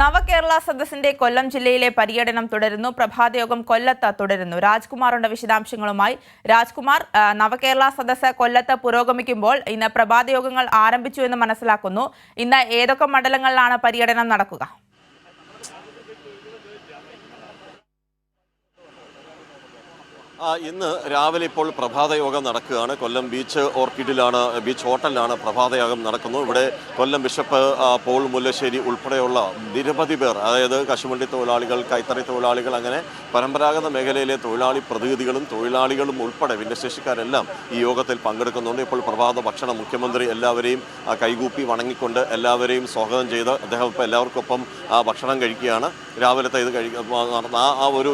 നവകേരള സദസ്സിന്റെ കൊല്ലം ജില്ലയിലെ പര്യടനം തുടരുന്നു. പ്രഭാതയോഗം കൊല്ലത്ത് തുടരുന്നു. രാജ്കുമാറുണ്ട് വിശദാംശങ്ങളുമായി. രാജ്കുമാർ, നവകേരള സദസ്സ് കൊല്ലത്ത് പുരോഗമിക്കുമ്പോൾ ഇന്ന് പ്രഭാതയോഗങ്ങൾ ആരംഭിച്ചു എന്ന് മനസ്സിലാക്കുന്നു. ഇന്ന് ഏതൊക്കെ മണ്ഡലങ്ങളിലാണ് പര്യടനം നടക്കുക? ഇന്ന് രാവിലെ ഇപ്പോൾ പ്രഭാതയോഗം നടക്കുകയാണ്. കൊല്ലം ബീച്ച് ഹോട്ടലിലാണ് പ്രഭാതയോഗം നടക്കുന്നു. ഇവിടെ കൊല്ലം ബിഷപ്പ് പോൾ മുല്ലശ്ശേരി ഉൾപ്പെടെയുള്ള നിരവധി പേർ, അതായത് കശുവണ്ടി തൊഴിലാളികൾ, കൈത്തറി തൊഴിലാളികൾ, അങ്ങനെ പരമ്പരാഗത മേഖലയിലെ തൊഴിലാളി തൊഴിലാളികളും ഉൾപ്പെടെ ഭിന്നശേഷിക്കാരെല്ലാം ഈ യോഗത്തിൽ പങ്കെടുക്കുന്നുണ്ട്. ഇപ്പോൾ പ്രഭാത ഭക്ഷണം മുഖ്യമന്ത്രി എല്ലാവരെയും കൈകൂപ്പി വണങ്ങിക്കൊണ്ട് എല്ലാവരെയും സ്വാഗതം ചെയ്ത് അദ്ദേഹം ഇപ്പോൾ എല്ലാവർക്കൊപ്പം ഭക്ഷണം കഴിക്കുകയാണ്. രാവിലത്തെ ഇത്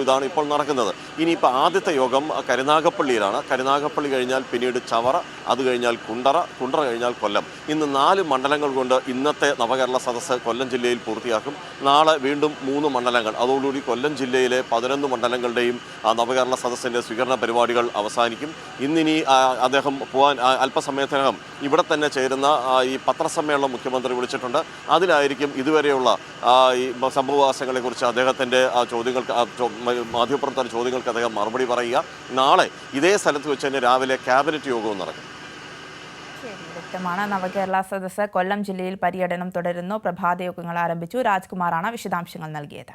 ഇതാണ് ഇപ്പോൾ നടക്കുന്നത്. ഇനിയിപ്പോൾ ആദ്യത്തെ യോഗം കരുനാഗപ്പള്ളിയിലാണ്. കരുനാഗപ്പള്ളി കഴിഞ്ഞാൽ പിന്നീട് ചവറ, അത് കഴിഞ്ഞാൽ കുണ്ടറ കഴിഞ്ഞാൽ കൊല്ലം. ഇന്ന് 4 മണ്ഡലങ്ങൾ കൊണ്ട് ഇന്നത്തെ നവകേരള സദസ്സ് കൊല്ലം ജില്ലയിൽ പൂർത്തിയാക്കും. നാളെ വീണ്ടും 3 മണ്ഡലങ്ങൾ, അതോടുകൂടി കൊല്ലം ജില്ലയിലെ 11 മണ്ഡലങ്ങളുടെയും നവകേരള സദസ്സിൻ്റെ സ്വീകരണ പരിപാടികൾ അവസാനിക്കും. ഇന്നിനി അദ്ദേഹം പോകാൻ അല്പസമയത്തിനകം ഇവിടെ തന്നെ ചേരുന്ന ഈ പത്രസമ്മേളനം മുഖ്യമന്ത്രി വിളിച്ചിട്ടുണ്ട്. അതിലായിരിക്കും ഇതുവരെയുള്ള ഈ സംഭവവാസങ്ങളെക്കുറിച്ച് അദ്ദേഹത്തിൻ്റെ മാധ്യമപ്രവർത്തന ചോദ്യങ്ങൾക്ക് അദ്ദേഹം മറുപടി പറയുക. നാളെ ഇതേ സ്ഥലത്ത് വെച്ച് തന്നെ രാവിലെ ക്യാബിനറ്റ് യോഗവും നടക്കും. വ്യക്തമാണ്. നവകേരള സദസ്സ് കൊല്ലം ജില്ലയിൽ പര്യടനം തുടരുന്നു. പ്രഭാതയോഗങ്ങൾ ആരംഭിച്ചു. രാജ്കുമാറാണ് വിശദാംശങ്ങൾ നൽകിയത്.